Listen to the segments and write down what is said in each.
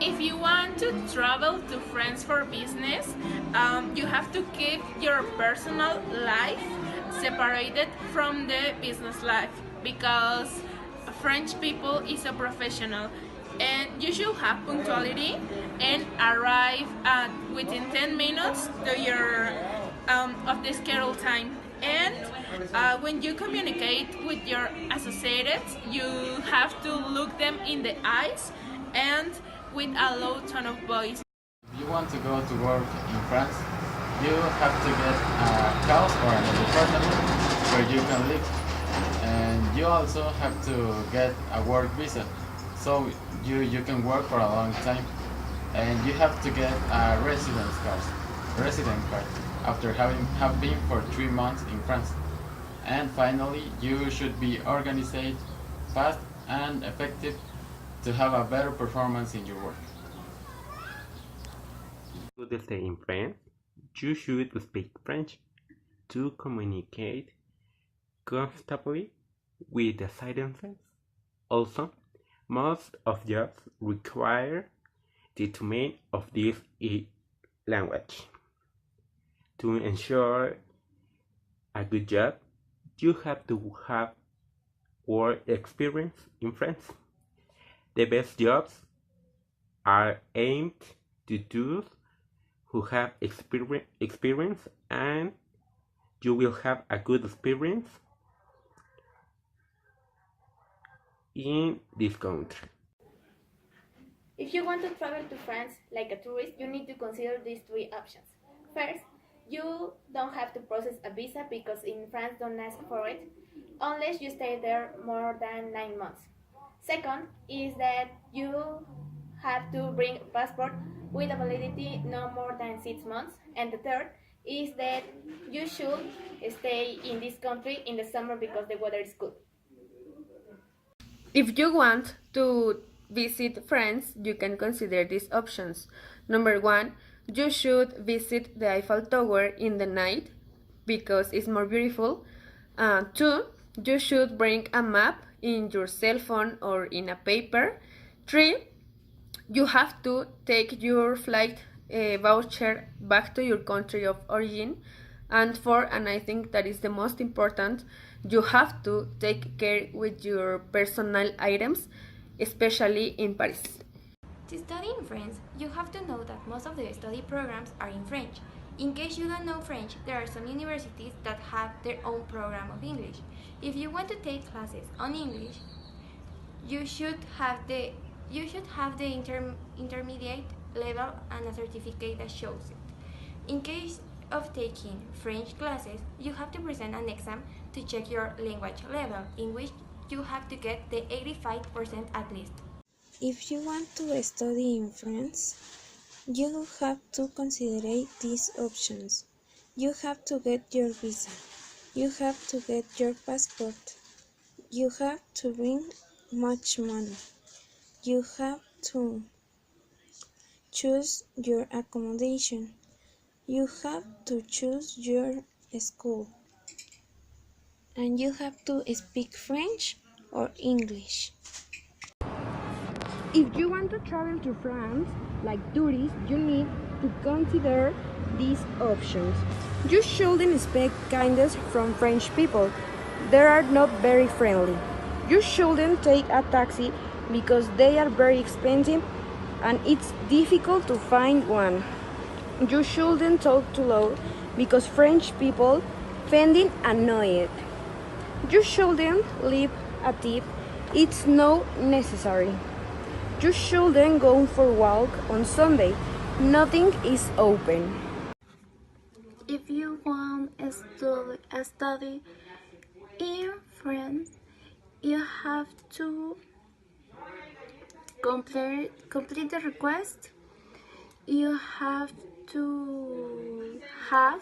If you want to travel to France for business, you have to keep your personal life separated from the business life because French people is a professional and you should have punctuality and arrive within 10 minutes to your of the scheduled time. And when you communicate with your associates, you have to look them in the eyes and with a low tone of voice. If you want to go to work in France, you have to get a house or an apartment where you can live. And you also have to get a work visa, so you can work for a long time. And you have to get a resident card after have been for 3 months in France. And finally, you should be organized, fast, and effective to have a better performance in your work. To stay in France, you should speak French to communicate comfortably with the citizens. Also, most of jobs require the domain of this language. To ensure a good job, you have to have work experience in France. The best jobs are aimed to those who have experience, and you will have a good experience in this country. If you want to travel to France like a tourist, you need to consider these three options. First, you don't have to process a visa because in France don't ask for it unless you stay there more than 9 months. Second is that you have to bring a passport with a validity no more than 6 months. And the third is that you should stay in this country in the summer because the weather is good. If you want to visit France, you can consider these options. Number 1, you should visit the Eiffel Tower in the night because it's more beautiful. 2, you should bring a map in your cell phone or in a paper. 3, you have to take your flight voucher back to your country of origin. And 4, and I think that is the most important, you have to take care with your personal items, especially in Paris. To study in France, you have to know that most of the study programs are in French. In case you don't know French, there are some universities that have their own program of English. If you want to take classes on English, you should have the intermediate level and a certificate that shows it. In case of taking French classes, you have to present an exam to check your language level, in which you have to get the 85% at least. If you want to study in France, you have to consider these options. You have to get your visa. You have to get your passport. You have to bring much money. You have to choose your accommodation. You have to choose your school. And you have to speak French or English. If you want to travel to France like tourists, you need to consider these options. You shouldn't expect kindness from French people. They are not very friendly. You shouldn't take a taxi because they are very expensive and it's difficult to find one. You shouldn't talk too loud because French people find it annoying. You shouldn't leave a tip, it's not necessary. You shouldn't go for a walk on Sunday, nothing is open. If you want to study in France, you have to complete the request. You have to have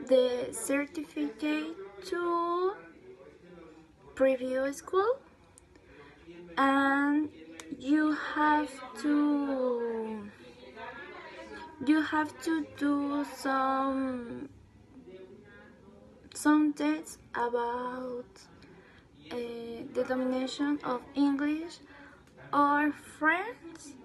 the certificate to previous school, and you have to do some tests about the domination of English or French,